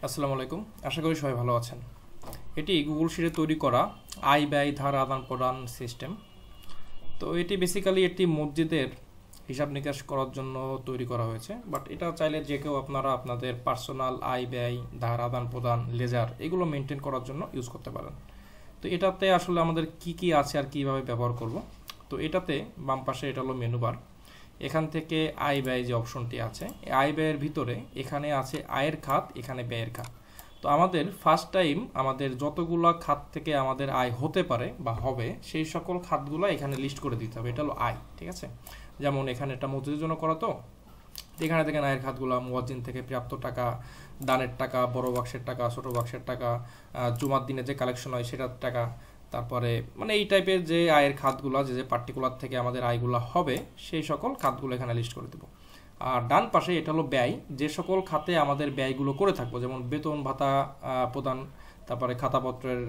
আসসালামু আলাইকুম। আশা করি সবাই ভালো আছেন। এটি গুগল শিটে তৈরি করা আয় ব্যয় ধার আদান প্রদান সিস্টেম। তো এটি বেসিক্যালি একটি মসজিদের হিসাব নিকাশ করার জন্য তৈরি করা হয়েছে, বাট এটা চাইলে যে কেউ আপনারা আপনাদের পার্সোনাল আয় ব্যয় ধার আদান প্রদান লেজার এগুলো মেনটেন করার জন্য ইউজ করতে পারেন। তো এটাতে আসলে আমাদের কি কি আছে আর কিভাবে ব্যবহার করব। তো এটাতে বাম পাশে এটা হলো মেনু বার। এখান থেকে আয় ব্যয় যে অপশনটি আছে, আয় ব্যয়ের ভিতরে এখানে আছে আয়ের খাত, এখানে ব্যয়ের খাত। তো আমাদের ফার্স্ট টাইম আমাদের যতগুলো খাত থেকে আমাদের আয় হতে পারে বা হবে সেই সকল খাতগুলো এখানে লিস্ট করে দিতে হবে। এটা হলো আয়, ঠিক আছে। যেমন এখানে এটা মসজিদের জন্য করা, তো এখানে দেখেন আয়ের খাতগুলো মুয়াজ্জিন থেকে প্রাপ্ত টাকা, দানের টাকা, বড় বাক্সের টাকা, ছোট বাক্সের টাকা, জুমার দিনে যে কালেকশন হয় সেটার টাকা, তারপরে মানে এই টাইপের যে আয়ের খাতগুলো যে যে পার্টিকুলার থেকে আমাদের আয়গুলো হবে সেই সকল খাতগুলো এখানে লিস্ট করে দেবো। আর ডান পাশে এটা হলো ব্যয়, যে সকল খাতে আমাদের ব্যয়গুলো করে থাকবো, যেমন বেতন ভাতা প্রদান, তারপরে খাতাপত্রের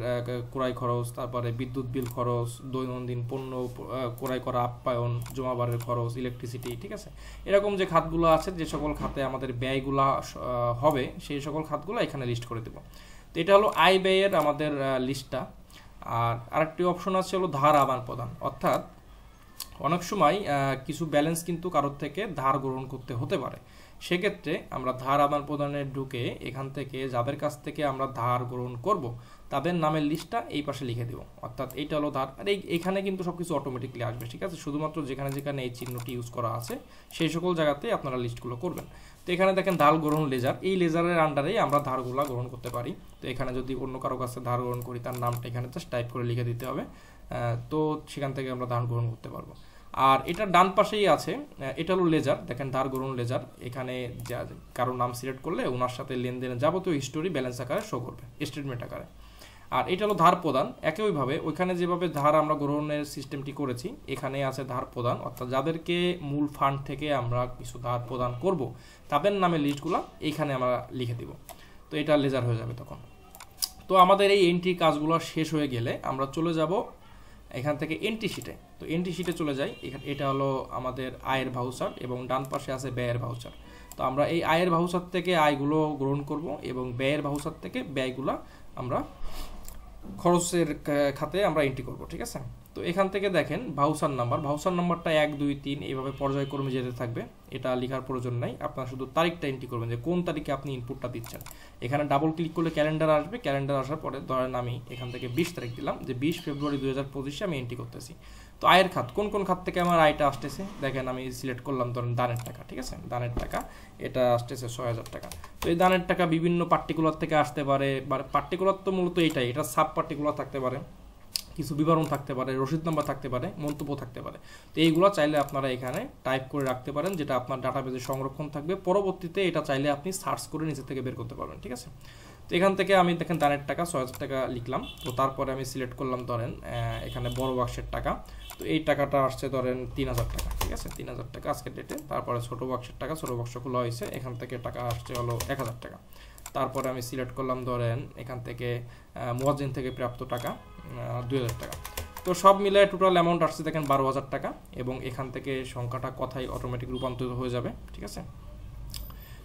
ক্রয় খরচ, তারপরে বিদ্যুৎ বিল খরচ, দৈনন্দিন পণ্য ক্রয় করা, আপ্যায়ন, জমাবারের খরচ, ইলেকট্রিসিটি, ঠিক আছে। এরকম যে খাতগুলো আছে, যে সকল খাতে আমাদের ব্যয়গুলো হবে সেই সকল খাতগুলো এখানে লিস্ট করে দেবো। তো এটা হলো আয় ব্যয়ের আমাদের লিস্টটা। আর আরেকটি অপশন আছে হলো ধার আদান প্রদান, অর্থাৎ অনেক সময় কিছু ব্যালেন্স কিন্তু কারোর থেকে ধার গ্রহণ করতে হতে পারে। সেক্ষেত্রে আমরা ধার আদান প্রদানে ঢুকে এখান থেকে যাদের কাছ থেকে আমরা ধার গ্রহণ করব তাদের নামের লিস্টটা এই পাশে লিখে দেবো। অর্থাৎ এইটা হলো ধার, আর এইখানে কিন্তু সব কিছু অটোমেটিকলি আসবে, ঠিক আছে। শুধুমাত্র যেখানে যেখানে এই চিহ্নটি ইউজ করা আছে সেই সকল জায়গাতে আপনারা লিস্টগুলো করবেন। তো এখানে দেখেন ধার গ্রহণ লেজার, এই লেজারের আন্ডারেই আমরা ধারগুলো গ্রহণ করতে পারি। তো এখানে যদি অন্য কারো কাছে ধার গ্রহণ করি তার নামটা এখানে জাস্ট টাইপ করে লিখে দিতে হবে, তো সেখান থেকে আমরা ধার গ্রহণ করতে পারবো। আর এটা ডান পাশেই আছে, এটা হলো লেজার, দেখেন ধার গ্রহণ লেজার। এখানে কারো নাম সিলেক্ট করলে ওনার সাথে লেনদেনের যাবতীয় হিস্টোরি ব্যালেন্স আকারে শো করবে, স্টেটমেন্ট আকারে। আর এটা হলো ধার প্রদান, একইভাবে ওইখানে যেভাবে ধার আমরা গ্রহণের সিস্টেমটি করেছি এখানে আছে ধার প্রদান, অর্থাৎ যাদেরকে মূল ফান্ড থেকে আমরা কিছু ধার প্রদান করব তাদের নামের লিস্টগুলো এইখানে আমরা লিখে দিব। তো এটা লেজার হয়ে যাবে তখন। তো আমাদের এই এন্ট্রি কাজগুলো শেষ হয়ে গেলে আমরা চলে যাব এখান থেকে এন্ট্রি শিটে। তো এন্ট্রি শিটে চলে যাই, এটা হলো আমাদের আয়ের ভাউচার এবং ডান পাশে আছে ব্যয়ের ভাউচার। তো আমরা এই আয়ের ভাউচার থেকে আয়গুলো গ্রহণ করব এবং ব্যয়ের ভাউচার থেকে ব্যয়গুলো আমরা খরচের খাতে আমরা এন্ট্রি করব, ঠিক আছে। তো এখান থেকে দেখেন ভাউচার নাম্বারটা 1 2 3 এইভাবে পর্যায়ক্রমে যেতে থাকবে, এটা লেখার প্রয়োজন নাই। আপনারা শুধু তারিখটা এন্ট্রি করবেন যে কোন তারিখে আপনি ইনপুটটা দিচ্ছেন। এখানে ডাবল ক্লিক করলে ক্যালেন্ডার আসবে, ক্যালেন্ডার আসার পরে ধরেন আমি এখান থেকে 20 তারিখ দিলাম, যে 20 ফেব্রুয়ারি 2025 আমি এন্ট্রি করতেছি। তো আয়ের খাত কোন কোন খাত থেকে আমার আয়টা আসতেছে দেখেন, আমি সিলেক্ট করলাম ধরেন দানের টাকা, ঠিক আছে। দানের টাকা এটা আসতেছে 6000 টাকা। তো এই দানের টাকা বিভিন্ন পার্টিকুলার থেকে আসতে পারে, বা পার্টিকুলার তো মূলত এইটাই, এটা সাব পার্টিকুলার থাকতে পারে, কিছু বিবরণ থাকতে পারে, রসিদ নাম্বার থাকতে পারে, মন্তব্য থাকতে পারে। তো এইগুলো চাইলে আপনারা এখানে টাইপ করে রাখতে পারেন, যেটা আপনার ডাটাবেজে সংরক্ষণ থাকবে। পরবর্তীতে এটা চাইলে আপনি সার্চ করে নিচে থেকে বের করতে পারবেন, ঠিক আছে। তো এখান থেকে আমি দেখেন দানের টাকা 6000 টাকা লিখলাম। তো তারপরে আমি সিলেক্ট করলাম ধরেন এখানে বড় বাক্সের টাকা। তো এই টাকাটা আসছে ধরেন 3000 টাকা, ঠিক আছে, 3000 টাকা আজকের ডেটে। তারপরে ছোট বাক্সের টাকা, ছোট বাক্স খোলা হয়েছে, এখান থেকে টাকা আসছে হলো 1000 টাকা। তারপরে আমি সিলেক্ট করলাম ধরেন এখান থেকে মুয়াজ্জিন থেকে প্রাপ্ত টাকা 2000 টাকা। তো সব মিলে টোটাল অ্যামাউন্ট আসছে দেখেন 12000 টাকা, এবং এখান থেকে সংখ্যাটা কথাই অটোমেটিক রূপান্তরিত হয়ে যাবে, ঠিক আছে।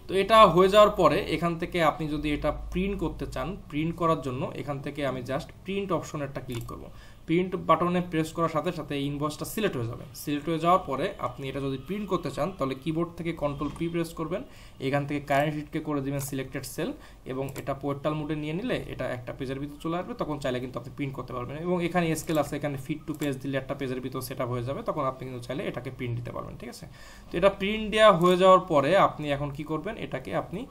তো এটা হয়ে যাওয়ার পরে এখান থেকে আপনি যদি এটা প্রিন্ট করতে চান, প্রিন্ট করার জন্য এখান থেকে আমি জাস্ট প্রিন্ট অপশন একটা ক্লিক করব। প্রিন্ট বাটনে প্রেস করার সাথে সাথে ইনভয়েসটা সিলেক্ট হয়ে যাবে। সিলেক্ট হয়ে যাওয়ার পরে আপনি এটা যদি প্রিন্ট করতে চান তাহলে কিবোর্ড থেকে কন্ট্রোল পি প্রেস করবেন, এখান থেকে কারেন্ট শিটকে করে দিবেন সিলেক্টেড সেল, এবং এটা পোর্টাল মোডে নিয়ে নিলে এটা একটা পেজের ভিতর চলে আসবে। তখন চাইলে কিন্তু আপনি প্রিন্ট করতে পারবেন, এবং এখানে স্কেল আছে, এখানে ফিট টু পেজ দিলে একটা পেজের ভিতর সেট আপ হয়ে যাবে, তখন আপনি কিন্তু চাইলে এটাকে প্রিন্ট দিতে পারবেন, ঠিক আছে। তো এটা প্রিন্ট দেওয়া হয়ে যাওয়ার পরে আপনি এখন কি করবেন, এটাকে আপনি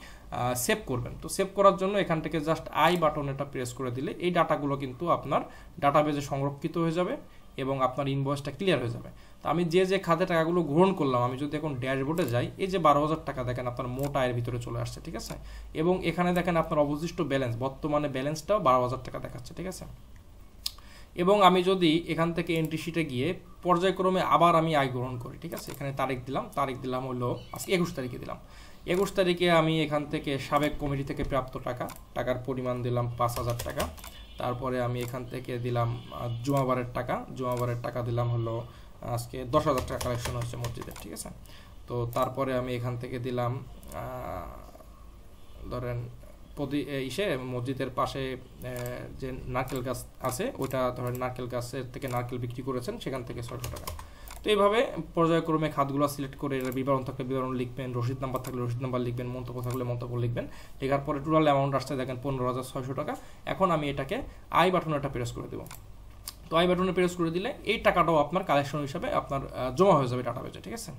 সেভ করবেন। তো সেভ করার জন্য এখান থেকে জাস্ট আই বাটন এটা প্রেস করে দিলে এই ডাটাগুলো কিন্তু আপনার ডাটাবেজে সংরক্ষিত হয়ে যাবে এবং আপনার ইনভয়েসটা ক্লিয়ার হয়ে যাবে। তো আমি যে যে খাতে টাকাগুলো গ্রহণ করলাম, আমি যদি এখন ড্যাশবোর্ডে যাই, এই যে 12000 টাকা দেখেন আপনার মোট আয়ের ভিতরে চলে আসছে, ঠিক আছে। এবং এখানে দেখেন আপনার অবশিষ্ট ব্যালেন্স, বর্তমানে ব্যালেন্সটাও 12000 টাকা দেখাচ্ছে, ঠিক আছে। এবং আমি যদি এখান থেকে এন্ট্রি শিটে গিয়ে পর্যায়ক্রমে আবার আমি আয় গ্রহণ করি, ঠিক আছে। এখানে তারিখ দিলাম হলো আজকে 21 তারিখে দিলাম। 21 তারিখে আমি এখান থেকে সাবেক কমিটি থেকে প্রাপ্ত টাকার পরিমাণ দিলাম 5000 টাকা। তারপরে আমি এখান থেকে দিলাম জুমাবারের টাকা দিলাম হলো আজকে 10000 টাকা কালেকশন হচ্ছে মসজিদের, ঠিক আছে। তো তারপরে আমি এখান থেকে দিলাম ধরেন মসজিদের পাশে যে নারকেল গাছ আছে ওইটা ধরেন নারকেল গাছের থেকে নারকেল বিক্রি করেছেন, সেখান থেকে 600 টাকা। তো এইভাবে পর্যায়ক্রমে খাতগুলো সিলেক্ট করে বিবরণ থাকলে বিবরণ লিখবেন, রসিদ নাম্বার থাকলে রসিদ নাম্বার লিখবেন, মন্তব্য থাকলে মন্তব্য লিখবেন। লেখার পরে টোটাল অ্যামাউন্ট আসতে দেখেন 15,600 টাকা। এখন আমি এটাকে আই বাটনে একটা প্রেস করে দেবো। তো আই বাটনে প্রেস করে দিলে এই টাকাটাও আপনার কালেকশন হিসাবে আপনার জমা হয়ে যাবে ডাটাবেজে, ঠিক আছে।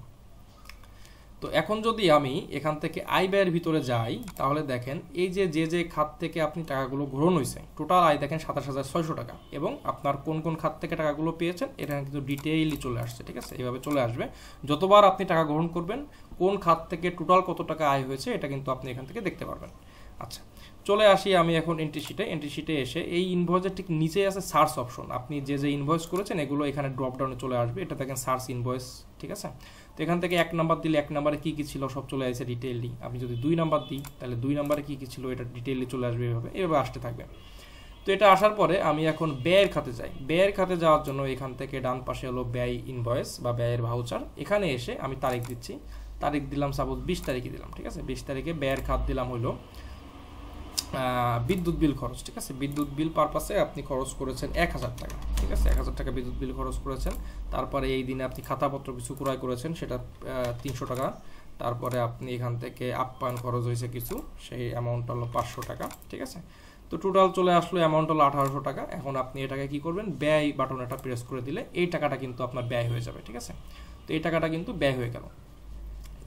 তো এখন যদি আমি এখান থেকে আয় ব্যয়ের ভিতরে যাই, তাহলে দেখেন এই যে খাত থেকে আপনি টাকাগুলো গ্রহণ হয়েছে, টোটাল আয় দেখেন 27,600 টাকা, এবং আপনার কোন কোন খাত থেকে টাকাগুলো পেয়েছেন এখানে কিন্তু ডিটেইলি চলে আসছে, ঠিক আছে। এইভাবে চলে আসবে যতবার আপনি টাকা গ্রহণ করবেন, কোন খাত থেকে টোটাল কত টাকা আয় হয়েছে এটা কিন্তু আপনি এখান থেকে দেখতে পারবেন। আচ্ছা, চলে আসি আমি এখন এন্ট্রি শিটে এসে এই ইনভয়েসের ঠিক নিচে আছে সার্চ অপশন। আপনি যে ইনভয়েস করেছেন এগুলো এখানে ড্রপ ডাউনে চলে আসবে, এটা দেখেন সার্চ ইনভয়েস, ঠিক আছে। তো এখান থেকে 1 নাম্বার দিলে 1 নাম্বারে কী ছিল সব চলে আসে ডিটেইলি। আমি যদি 2 নাম্বার দিই তাহলে 2 নাম্বারে কী ছিল এটা ডিটেইলি চলে আসবে, এভাবে আসতে থাকবে। তো এটা আসার পরে আমি এখন ব্যয়ের খাতে যাই। ব্যয়ের খাতে যাওয়ার জন্য এখান থেকে ডান পাশে হলো ব্যয় ইনভয়েস বা ব্যয়ের ভাউচার। এখানে এসে আমি তারিখ দিচ্ছি, তারিখ দিলাম সাপোজ 20 তারিখে দিলাম, ঠিক আছে। 20 তারিখে ব্যয়ের খাত দিলাম হলো বিদ্যুৎ বিল খরচ, ঠিক আছে। বিদ্যুৎ বিল পারপাসে আপনি খরচ করেছেন 1000 টাকা, ঠিক আছে। 1000 টাকা বিদ্যুৎ বিল খরচ করেছেন। তারপরে এই দিনে আপনি খাতাপত্র কিছু ক্রয় করেছেন, সেটা 300 টাকা। তারপরে আপনি এখান থেকে আপ্যায়ন খরচ হয়েছে কিছু, সেই অ্যামাউন্ট হলো 500 টাকা, ঠিক আছে। তো টোটাল চলে আসলো অ্যামাউন্ট হলো 1800 টাকা। এখন আপনি এটাকে কি করবেন, ব্যয় বাটন এটা প্রেস করে দিলে এই টাকাটা কিন্তু আপনার ব্যয় হয়ে যাবে, ঠিক আছে। তো এই টাকাটা কিন্তু ব্যয় হয়ে গেল,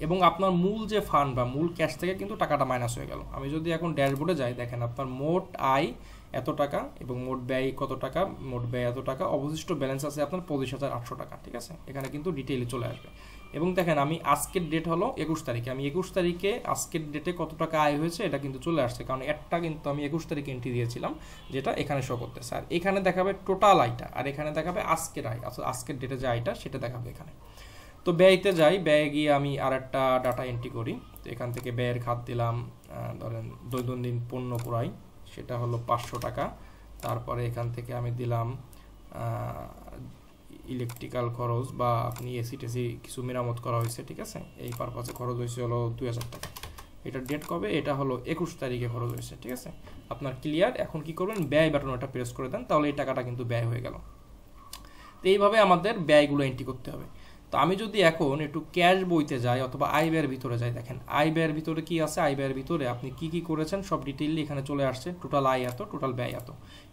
এবং আপনার মূল যে ফান্ড বা মূল ক্যাশ থেকে কিন্তু টাকাটা মাইনাস হয়ে গেল। আমি যদি এখন ড্যাশবোর্ডে যাই, দেখেন আপনার মোট আয় এত টাকা এবং মোট ব্যয় কত টাকা, মোট ব্যয় এত টাকা, অবশিষ্ট ব্যালেন্স আছে আপনার 25,800 টাকা, ঠিক আছে। এখানে কিন্তু ডিটেইলে চলে আসবে। এবং দেখেন আমি আজকের ডেট হলো 21 তারিখে, আমি 21 তারিখে আজকের ডেটে কত টাকা আয় হয়েছে এটা কিন্তু চলে আসছে, কারণ একটা কিন্তু আমি 21 তারিখে এন্ট্রি দিয়েছিলাম, যেটা এখানে শো করতেছে। আর এখানে দেখাবে টোটাল আয়টা, আর এখানে দেখাবে আজকের আয়, অর্থাৎ আজকের ডেটে যে আয়টা সেটা দেখাবে এখানে। তো ব্যয়তে যাই, ব্যয়ে গিয়ে আমি আর একটা ডাটা এন্ট্রি করি। তো এখান থেকে ব্যয়ের খাত দিলাম, ধরেন দৈনন্দিন পণ্য ক্রয়, সেটা হলো 500 টাকা। তারপরে এখান থেকে আমি দিলাম ইলেকট্রিক্যাল খরচ বা আপনি এসি টেসি কিছু মেরামত করা হয়েছে, ঠিক আছে। এই পারপাসে খরচ হয়েছে হলো 2000 টাকা। এটার ডেট কবে, এটা হলো 21 তারিখে খরচ হয়েছে, ঠিক আছে। আপনার ক্লিয়ার। এখন কি করবেন, ব্যয় বাটন ওটা প্রেস করে দেন, তাহলে এই টাকাটা কিন্তু ব্যয় হয়ে গেল। তো এইভাবে আমাদের ব্যয়গুলো এন্ট্রি করতে হবে। তো আমি যদি এখন একটু ক্যাশ বইতে যাই অথবা আয় ব্যয়ের ভিতরে যাই, দেখেন আয় ব্যয়ের ভিতরে কি আছে, আয় ব্যয়ের ভিতরে আপনি কি করেছেন সব ডিটেইলি এখানে চলে আসছে। টোটাল আয় এত, টোটাল ব্যয় এত,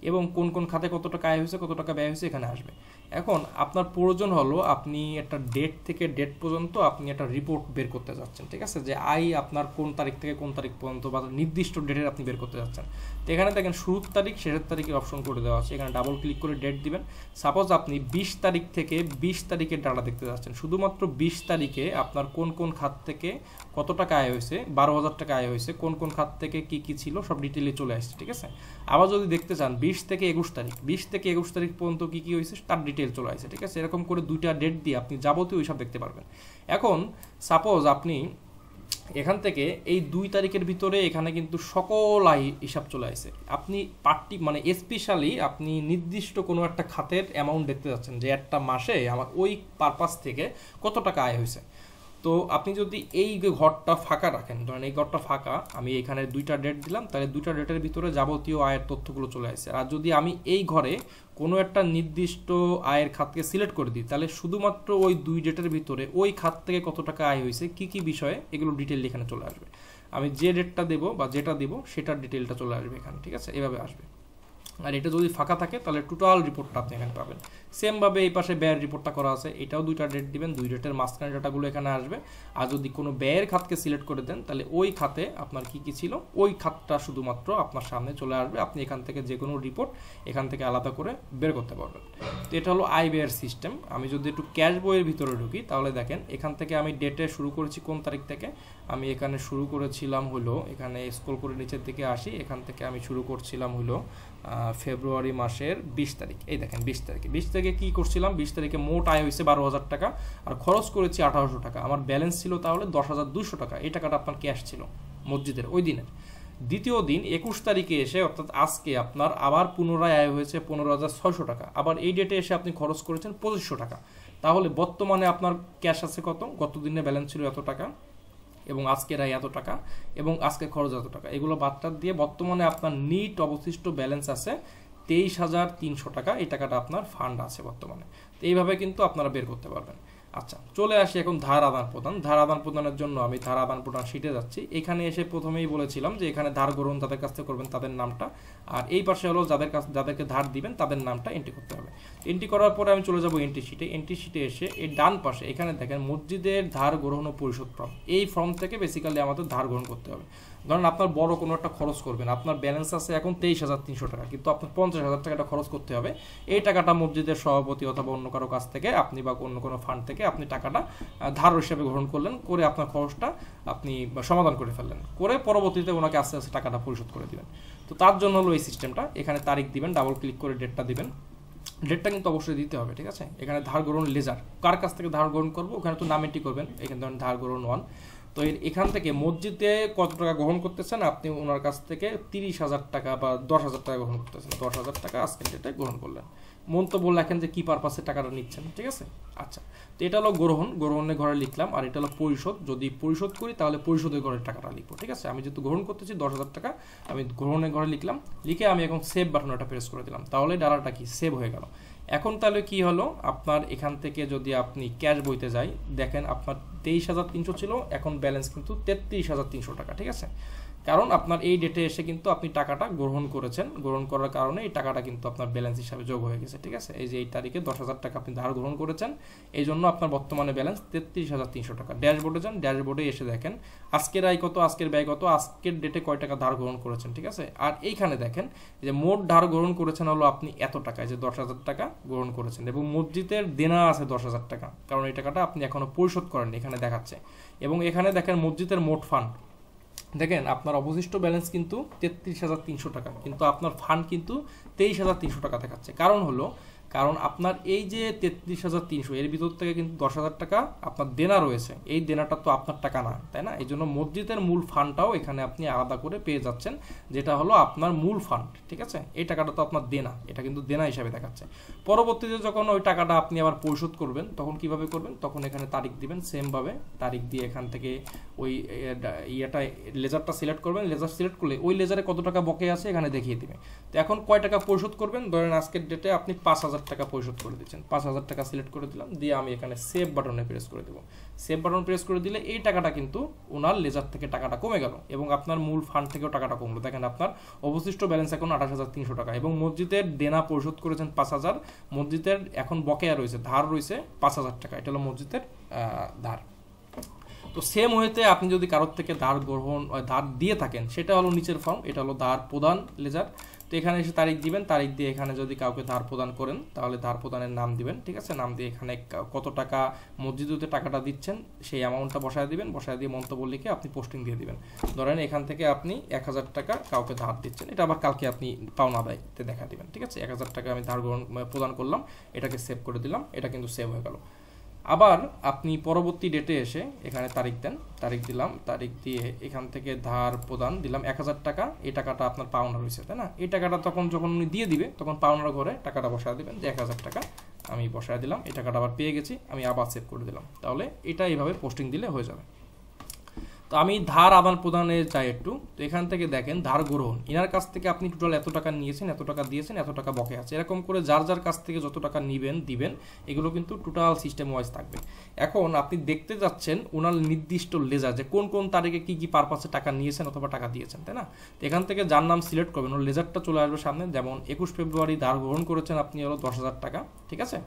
এবং কোন কোন খাতে কত টাকা আয় হয়েছে, কত টাকা ব্যয় হয়েছে এখানে আসবে। এখন আপনার প্রয়োজন হলো আপনি একটা ডেট থেকে ডেট পর্যন্ত আপনি একটা রিপোর্ট বের করতে যাচ্ছেন, ঠিক আছে, যে আয় আপনার কোন তারিখ থেকে কোন তারিখ পর্যন্ত বা নির্দিষ্ট ডেটের আপনি বের করতে যাচ্ছেন। তো এখানে দেখেন শুরুর তারিখ শেষের তারিখের অপশন করে দেওয়া আছে, এখানে ডাবল ক্লিক করে ডেট দিবেন। সাপোজ আপনি 20 তারিখ থেকে 20 তারিখের ডাটা দেখতে যাচ্ছেন, শুধুমাত্র 20 তারিখে আপনার কোন কোন খাত থেকে কত টাকা আয় হয়েছে, 12,000 টাকা আয় হয়েছে, কোন কোন খাত থেকে কি ছিল সব ডিটেইলে চলে আসছে, ঠিক আছে। আবার যদি দেখতে চান 20 থেকে 21 তারিখ, 20 থেকে 21 তারিখ পর্যন্ত কি হয়েছে তার ডিটেইল চলে আসছে, ঠিক আছে। এরকম করে দুইটা ডেট দিয়ে আপনি যাবতীয় হিসাব দেখতে পারবেন। এখন সাপোজ আপনি এখান থেকে এই 2 তারিখের ভিতরে এখানে কিন্তু সকল আয় হিসাব চলে আসে, আপনি মানে স্পেশালি আপনি নির্দিষ্ট কোনো একটা খাতের অ্যামাউন্ট দেখতে যাচ্ছেন যে একটা মাসে আমার ওই পারপাস থেকে কত টাকা আয় হয়েছে। তো আপনি যদি এই ঘরটা ফাঁকা রাখেন, ধরেন এই ঘরটা ফাঁকা, আমি এখানে 2টা ডেট দিলাম, তাহলে 2টা ডেটের ভিতরে যাবতীয় আয়ের তথ্যগুলো চলে আসছে। আর যদি আমি এই ঘরে কোনো একটা নির্দিষ্ট আয়ের খাতকে সিলেক্ট করে দিই, তাহলে শুধুমাত্র ওই 2 ডেটের ভিতরে ওই খাত থেকে কত টাকা আয় হয়েছে, কি বিষয়ে, এগুলো ডিটেইল এখানে চলে আসবে। আমি যে ডেটটা দেবো বা যেটা দেবো সেটার ডিটেইলটা চলে আসবে এখানে, ঠিক আছে, এভাবে আসবে। আর এটা যদি ফাঁকা থাকে তাহলে টোটাল রিপোর্টটা আপনি এখানে পাবেন। সেমভাবে এই পাশে ব্যয়ের রিপোর্টটা করা আছে, এটাও 2টা ডেট দিবেন, 2 ডেটের মাঝখানে ডাটাগুলো এখানে আসবে। আর যদি কোনো ব্যয়ের খাতকে সিলেক্ট করে দেন, তাহলে ওই খাতে আপনার কি ছিল ওই খাতটা শুধুমাত্র আপনার সামনে চলে আসবে। আপনি এখান থেকে যে কোনো রিপোর্ট এখান থেকে আলাদা করে বের করতে পারবেন। তো এটা হলো আয় ব্যয়ের সিস্টেম। আমি যদি একটু ক্যাশ বইয়ের ভিতরে ঢুকি, তাহলে দেখেন এখান থেকে আমি ডেটে শুরু করেছি কোন তারিখ থেকে, আমি এখানে শুরু করেছিলাম হলো, এখানে স্ক্রল করে নিচের দিকে আসি, এখান থেকে আমি শুরু করছিলাম হলো ফেব্রুয়ারি মাসের 20 তারিখ। এই দেখেন 20 তারিখে কি করছিলাম, 20 তারিখে মোট আয় হয়েছে 12,000 টাকা আর খরচ করেছি 1800 টাকা। আমার ব্যালেন্স ছিল তাহলে 10,200 টাকা। এই টাকাটা আপনার ক্যাশ ছিল মসজিদের ওই দিনের। দ্বিতীয় দিন 21 তারিখে এসে অর্থাৎ আজকে আপনার আবার পুনরায় আয় হয়েছে 15,600 টাকা। আবার এই ডেটে এসে আপনি খরচ করেছেন 2500 টাকা। তাহলে বর্তমানে আপনার ক্যাশ আছে কত, গত দিনে ব্যালেন্স ছিল এত টাকা, এবং আজকের আয় এত টাকা এবং আজকের খরচ এত টাকা, এগুলো বাদ দিয়ে বর্তমানে আপনার নিট অবশিষ্ট ব্যালেন্স আছে 23,300 টাকা। এই টাকাটা আপনার ফান্ড আছে বর্তমানে। তো এইভাবে কিন্তু আপনারা বের করতে পারবেন। আচ্ছা, চলে আসি এখন ধার আদান প্রদান। ধার আদান প্রদানের জন্য আমি ধার আদান প্রদান শিটে যাচ্ছি। এখানে এসে প্রথমেই বলেছিলাম যে এখানে ধার গ্রহণ যাদের কাছ থেকে করবেন তাদের নামটা, আর এই পাশে হলো যাদেরকে ধার দিবেন তাদের নামটা এন্ট্রি করতে হবে। এন্ট্রি করার পরে আমি চলে যাব এন্ট্রি শিটে। এন্ট্রি শিটে এসে এই ডান পাশে এখানে দেখেন মসজিদের ধার গ্রহণ ও পরিশোধ ফর্ম। এই ফর্ম থেকে বেসিক্যালি আমাদের ধার গ্রহণ করতে হবে। ধরেন আপনার বড় কোনো একটা খরচ করবেন, আপনার ব্যালেন্স আছে এখন 23,300 টাকা, কিন্তু আপনার 50,000 টাকাটা খরচ করতে হবে। এই টাকাটা মসজিদের সভাপতি অথবা অন্য কারো কাছ থেকে আপনি বা অন্য কোনো ফান্ড থেকে আপনি টাকাটা ধার হিসেবে গ্রহণ করলেন, করে আপনার খরচটা আপনি সমাধান করে ফেললেন, করে পরবর্তীতে ওনাকে আস্তে আস্তে টাকাটা পরিশোধ করে দিবেন। তো তার জন্য হলো এই সিস্টেমটা। এখানে তারিখ দিবেন, ডাবল ক্লিক করে ডেটটা দিবেন। ডেটটা কিন্তু অবশ্যই দিতে হবে, ঠিক আছে। এখানে ধার গ্রহণ লেজার, কার কাছ থেকে ধার গ্রহণ করবো ওখানে তো নাম এন্ট্রি করবেন। এখানে ধরেন ধার গ্রহণ 1। তো এখান থেকে মসজিদে কত টাকা গ্রহণ করতেছেন, আপনি ওনার কাছ থেকে 30,000 টাকা বা 10,000 টাকা গ্রহণ করতেছেন। 10,000 টাকা আজকের ডেটে গ্রহণ করলেন। মন্তব্য লেখেন যে কি পারপাসে টাকাটা নিচ্ছেন, ঠিক আছে। আচ্ছা, তো এটা হলো গ্রহণের ঘরে লিখলাম, আর এটা হলো পরিশোধ। যদি পরিশোধ করি তাহলে পরিশোধের ঘরের টাকাটা লিখবো, ঠিক আছে। আমি যেহেতু গ্রহণ করতেছি 10,000 টাকা, আমি গ্রহণের ঘরে লিখলাম। লিখে আমি এখন সেভ বাটনটা প্রেস করে দিলাম, তাহলে ডাটাটা কি সেভ হয়ে গেল। এখন তাহলে কি হলো, আপনার এখান থেকে যদি আপনি ক্যাশ বইতে যাই, দেখেন আপনার 23,300 ছিল, এখন ব্যালেন্স কিন্তু 33,300 টাকা, ঠিক আছে। কারণ আপনার এই ডেটে এসে কিন্তু আপনি টাকাটা গ্রহণ করেছেন, গ্রহণ করার কারণে এই টাকাটা কিন্তু আপনার ব্যালেন্স হিসাবে যোগ হয়ে গেছে, ঠিক আছে। এই যে এই তারিখে 10,000 টাকা আপনি ধার গ্রহণ করেছেন, এই জন্য আপনার বর্তমানে ব্যালেন্স 33,300 টাকা। ড্যাশবোর্ডে যান, ড্যাশবোর্ডে এসে দেখেন আজকের আয় কত, আজকের ব্যয় কত, আজকের ডেটে কয় টাকা ধার গ্রহণ করেছেন, ঠিক আছে। আর এইখানে দেখেন যে মোট ধার গ্রহণ করেছেন হলো আপনি এত টাকায়, যে 10,000 টাকা গ্রহণ করেছেন, এবং মসজিদের দেনা আছে 10,000 টাকা, কারণ এই টাকাটা আপনি এখনো পরিশোধ করেননি, এখানে দেখাচ্ছে। এবং এখানে দেখেন মসজিদের মোট ফান্ড, দেখেন আপনার অবশিষ্ট ব্যালেন্স কিন্তু 33,300 টাকা, কিন্তু আপনার ফান্ড কিন্তু 23,300 টাকা দেখাচ্ছে। কারণ আপনার এই যে 33,300 এর ভিতর থেকে কিন্তু 10,000 টাকা আপনার দেনা রয়েছে, এই দেনাটা তো আপনার টাকা না, তাই না। এই জন্য মসজিদের মূল ফান্ডটাও এখানে আপনি আলাদা করে পেয়ে যাচ্ছেন, যেটা হলো আপনার মূল ফান্ড, ঠিক আছে। এই টাকাটা তো আপনার দেনা, এটা কিন্তু দেনা হিসাবে দেখাচ্ছে। পরবর্তীতে যখন ওই টাকাটা আপনি আবার পরিশোধ করবেন, তখন কিভাবে করবেন, তখন এখানে তারিখ দিবেন, সেমভাবে তারিখ দিয়ে এখান থেকে ওই লেজারটা সিলেক্ট করবেন। লেজার সিলেক্ট করলে ওই লেজারে কত টাকা বকেয়া আছে এখানে দেখিয়ে দিবে। তো এখন কয় টাকা পরিশোধ করবেন, ধরেন আজকের ডেটে আপনি 5,000 টাকা পরিশোধ করে দিচ্ছেন। 5,000 টাকা সিলেক্ট করে দিলাম, দিয়ে আমি এখানে সেভ বাটনে প্রেস করে দেবো। সেভ বাটন প্রেস করে দিলে এই টাকাটা কিন্তু ওনার লেজার থেকে টাকাটা কমে গেল, এবং আপনার মূল ফান্ড থেকেও টাকাটা কমলো। দেখেন আপনার অবশিষ্ট ব্যালেন্স এখন 28,300 টাকা, এবং মসজিদের দেনা পরিশোধ করেছেন 5,000, মসজিদের এখন বকেয়া রয়েছে, ধার রয়েছে 5,000 টাকা। এটা হলো মসজিদের ধার। তো সেম হইতে আপনি যদি কারোর থেকে ধার দিয়ে থাকেন, সেটা হলো নিচের ফর্ম, এটা হলো ধার প্রদান লেজার। তো এখানে এসে তারিখ দিবেন, তারিখ দিয়ে এখানে যদি কাউকে ধার প্রদান করেন তাহলে ধার প্রদানের নাম দিবেন, ঠিক আছে। নাম দিয়ে এখানে কত টাকা মসজিদে টাকাটা দিচ্ছেন সেই অ্যামাউন্টটা বসায় দিবেন, বসায় দিয়ে মন্তব্য লিখে আপনি পোস্টিং দিয়ে দিবেন। ধরেন এখান থেকে আপনি 1,000 টাকা কাউকে ধার দিচ্ছেন, এটা আবার কালকে আপনি পাওনা দায়িত্বে দেখা দিবেন, ঠিক আছে। 1,000 টাকা আমি ধার প্রদান করলাম, এটাকে সেভ করে দিলাম, এটা কিন্তু সেভ হয়ে গেল। আবার আপনি পরবর্তী ডেটে এসে এখানে তারিখ দেন, তারিখ দিলাম, তারিখ দিয়ে এখান থেকে ধার প্রদান দিলাম 1,000 টাকা। এই টাকাটা আপনার পাওনা রয়েছে, তাই না। এই টাকাটা যখন উনি দিয়ে দিবে তখন পাওনার ঘরে টাকাটা বসায় দিবেন, যে 1,000 টাকা আমি বসায় দিলাম, এই টাকাটা আবার পেয়ে গেছি, আমি আবার সেভ করে দিলাম। তাহলে এটা এইভাবে পোস্টিং দিলে হয়ে যাবে। তো আমি ধার আদান প্রদানে যাই একটু। তো এখান থেকে দেখেন ধার গ্রহণ, ইনার কাছ থেকে আপনি টোটাল এত টাকা নিয়েছেন, এত টাকা দিয়েছেন, এত টাকা বকে আছে, এরকম করে যার কাছ থেকে যত টাকা দিবেন, এগুলো কিন্তু টোটাল সিস্টেম ওয়াইজ থাকবে। এখন আপনি দেখতে যাচ্ছেন ওনার নির্দিষ্ট লেজার, যে কোন কোন তারিখে কি কি পারপাসে টাকা নিয়েছেন অথবা টাকা দিয়েছেন, তাই না। তো এখান থেকে যার নাম সিলেক্ট করবেন, ওর লেজারটা চলে আসবে সামনে। যেমন 21 ফেব্রুয়ারি ধার গ্রহণ করেছেন আপনি হলো 10,000 টাকা, ঠিক আছে।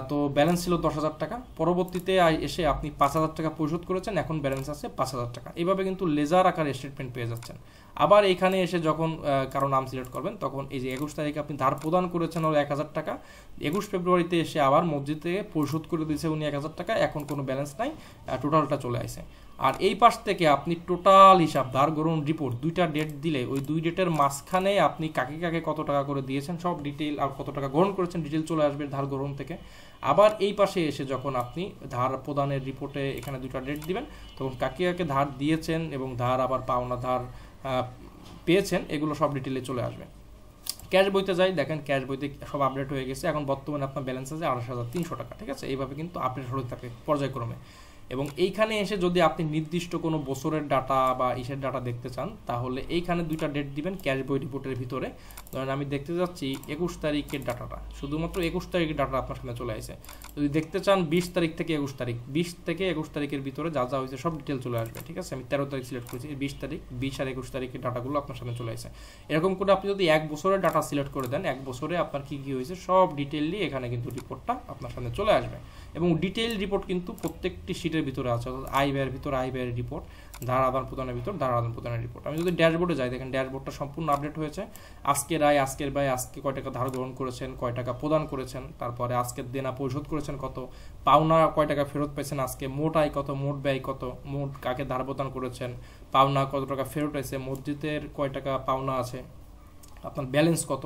তো ব্যালেন্স ছিল 10,000 টাকা, পরবর্তীতে এসে আপনি 5,000 টাকা পরিশোধ করেছেন, এখন ব্যালেন্স আছে 5,000 টাকা। এইভাবে কিন্তু লেজার আকার স্টেটমেন্ট পেয়ে যাচ্ছেন। আবার এখানে এসে যখন কারো নাম সিলেক্ট করবেন, তখন এই যে 21 তারিখে আপনি ধার প্রদান করেছেন হলো 1,000 টাকা, 21 ফেব্রুয়ারিতে এসে আবার মসজিদ থেকে পরিশোধ করে দিয়েছে উনি 1,000 টাকা, এখন কোনো ব্যালেন্স নাই, টোটালটা চলে আসে। আর এই পাশ থেকে আপনি টোটাল হিসাব ধার গ্রহণ রিপোর্ট, দুইটা ডেট দিলে ওই দুই ডেটের মাঝখানে আপনি কাকে কত টাকা করে দিয়েছেন সব ডিটেল, আর কত টাকা গ্রহণ করেছেন ডিটেল চলে আসবে ধার গ্রহণ থেকে। আবার এই পাশে এসে যখন আপনি ধার প্রদানের রিপোর্টে এখানে দুটা ডেট দিবেন, তখন কাকে ধার দিয়েছেন এবং ধার আবার পাওনা ধার পেয়েছেন, এগুলো সব ডিটেলে চলে আসবে। ক্যাশ বইতে যাই, দেখেন ক্যাশ বইতে সব আপডেট হয়ে গেছে। এখন বর্তমানে আপনার ব্যালেন্স আছে 28,300 টাকা, ঠিক আছে। এইভাবে কিন্তু আপডেট হতে থাকে পর্যায়ক্রমে। এবং এইখানে এসে যদি আপনি নির্দিষ্ট কোনো বছরের ডাটা বা ইসের ডাটা দেখতে চান, তাহলে এইখানে দুইটা ডেট দিবেন ক্যাশ বই রিপোর্টের ভিতরে। ধরেন আমি দেখতে যাচ্ছি 21 তারিখের ডাটাটা, শুধুমাত্র 21 তারিখের ডাটা আপনার সামনে চলে আসে। যদি দেখতে চান 20 তারিখ থেকে 21 তারিখ, 20 থেকে 21 তারিখের ভিতরে যা যা হয়েছে সব ডিটেল চলে আসবে, ঠিক আছে। আমি 13 তারিখ সিলেক্ট করেছি, 20 তারিখ, 20 আর 21 তারিখের ডাটাগুলো আপনার সামনে চলে আসে। এরকম করে আপনি যদি 1 বছরের ডাটা সিলেক্ট করে দেন, 1 বছরে আপনার কী কী হয়েছে সব ডিটেইলি এখানে কিন্তু রিপোর্টটা আপনার সামনে চলে আসবে। এবং ডিটেইল রিপোর্ট কিন্তু প্রত্যেকটি শিটের ভিতরে আছে, অর্থাৎ আয় ব্যয়ের ভিতরে আয় ব্যয়ের রিপোর্ট, ধার আদান প্রদানের ভিতর ধার আদান প্রদানের রিপোর্ট। আমি যদি ড্যাশবোর্ডে যাই, দেখেন ড্যাশবোর্ডটা সম্পূর্ণ আপডেট হয়েছে। আজকের আয়, আজকের ব্যয়, আজকে কয় টাকা ধার গ্রহণ করেছেন, কয় টাকা প্রদান করেছেন, তারপরে আজকের দেনা পরিশোধ করেছেন কত, পাওনা কয় টাকা ফেরত পেয়েছেন আজকে, মোট আয় কত, মোট ব্যয় কত, মোট কাকে ধার প্রদান করেছেন, পাওনা কত টাকা ফেরত হয়েছে, মসজিদের কয় টাকা পাওনা আছে, আপনার ব্যালেন্স কত,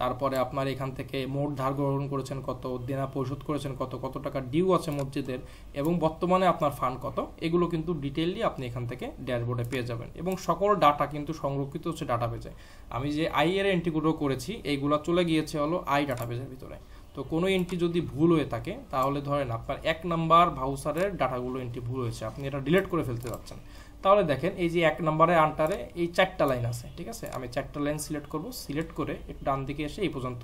তারপরে আপনার এখান থেকে মোট ধার গ্রহণ করেছেন কত, দেনা পরিশোধ করেছেন কত, কত টাকা ডিউ আছে মসজিদের, এবং বর্তমানে আপনার ফান্ড কত, এগুলো কিন্তু ডিটেইলি আপনি এখান থেকে ড্যাশবোর্ডে পেয়ে যাবেন। এবং সকল ডাটা কিন্তু সংরক্ষিত হচ্ছে ডাটাবেজে। আমি যে আই এর এন্ট্রিগুলো করেছি এইগুলো চলে গিয়েছে হলো আই ডাটাবেজের ভিতরে। তো কোনো এন্ট্রি যদি ভুল হয়ে থাকে, তাহলে ধরেন আপনার 1 নাম্বার ভাউচারের ডাটাগুলো এন্ট্রি ভুল হয়েছে, আপনি এটা ডিলিট করে ফেলতে যাচ্ছেন, তাহলে দেখেন এই যে 1 নম্বরের আন্টারে এই 4টা লাইন আছে, ঠিক আছে। আমি 4টা লাইন সিলেক্ট করব, সিলেক্ট করে একটু ডান দিকে এসে এই পর্যন্ত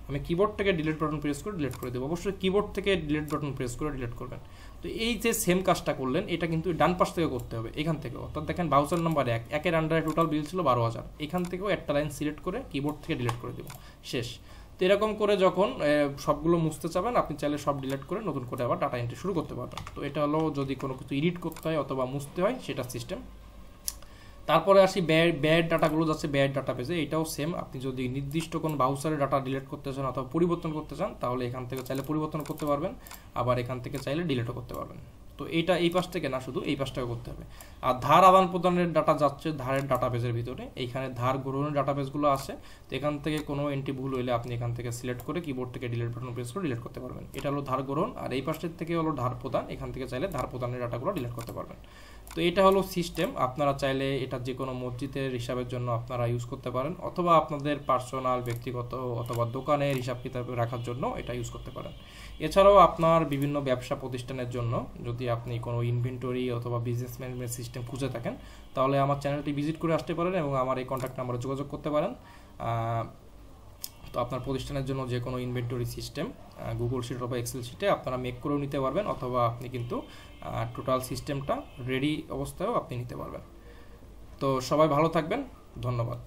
আমি কিবোর্ড থেকে ডিলিট বাটন প্রেস করে ডিলিট করে দেবো। অবশ্যই কিবোর্ড থেকে ডিলিট বাটন প্রেস করে ডিলিট করবেন। তো এই যে সেম কাজটা করলেন, এটা কিন্তু ডান পাশ থেকে করতে হবে, এখান থেকে। অর্থাৎ দেখেন ভাউচার নাম্বার 1, 1-এর আন্ডারে টোটাল বিল ছিল 12,000, এখান থেকেও একটা লাইন সিলেক্ট করে কিবোর্ড থেকে ডিলিট করে দেবো, শেষ। তো এরকম করে যখন সবগুলো মুছতে চাবেন, আপনি চাইলে সব ডিলিট করে নতুন করে আবার ডাটা এন্ট্রি শুরু করতে পারবেন। তো এটা হলো যদি কোনো কিছু এডিট করতে হয় অথবা মুছতে হয় সেটা সিস্টেম। তারপরে আসি ব্যয়ের ডাটাগুলো যাচ্ছে ব্যয়ের ডাটা পেজে, এটাও সেম। আপনি যদি নির্দিষ্ট কোনো ভাউচারের ডাটা ডিলিট করতে চান অথবা পরিবর্তন করতে চান, তাহলে এখান থেকে চাইলে পরিবর্তন করতে পারবেন, আবার এখান থেকে চাইলে ডিলিটও করতে পারবেন। তো এইটা এই পাশ থেকে না, শুধু এই পাশটাও করতে হবে। আর ধার আদান প্রদানের ডাটা যাচ্ছে ধারের ডাটা পেজের ভিতরে, এইখানে ধার গ্রহণের ডাটা পেজগুলো আছে। তো এখান থেকে কোনো এন্ট্রি ভুল হইলে আপনি এখান থেকে সিলেক্ট করে কিবোর্ড থেকে ডিলিট বাটন প্রেস করে ডিলিট করতে পারবেন। এটা হলো ধার গ্রহণ। আর এই পাশের থেকে হলো ধার প্রদান, এখান থেকে চাইলে ধার প্রদানের ডাটাগুলো ডিলিট করতে পারবেন। তো এটা হলো সিস্টেম। আপনারা চাইলে এটা যে কোনো মসজিদের হিসাবের জন্য আপনারা ইউজ করতে পারেন, অথবা আপনাদের পার্সোনাল ব্যক্তিগত অথবা দোকানের হিসাব কিতাব রাখার জন্য এটা ইউজ করতে পারেন। এছাড়াও আপনার বিভিন্ন ব্যবসা প্রতিষ্ঠানের জন্য যদি আপনি কোনো ইনভেন্টরি অথবা বিজনেস ম্যানেজমেন্ট সিস্টেম খুঁজে থাকেন, তাহলে আমার চ্যানেলটি ভিজিট করে আসতে পারেন এবং আমার এই কন্ট্যাক্ট নাম্বারে যোগাযোগ করতে পারেন। তো আপনার প্রতিষ্ঠানের জন্য যে কোনো ইনভেন্টরি সিস্টেম গুগল শিট অথবা এক্সেল শিটে আপনারা মেক করেও নিতে পারবেন, অথবা আপনি কিন্তু টোটাল সিস্টেমটা রেডি অবস্থায়ও আপনি নিতে পারবেন। তো সবাই ভালো থাকবেন, ধন্যবাদ।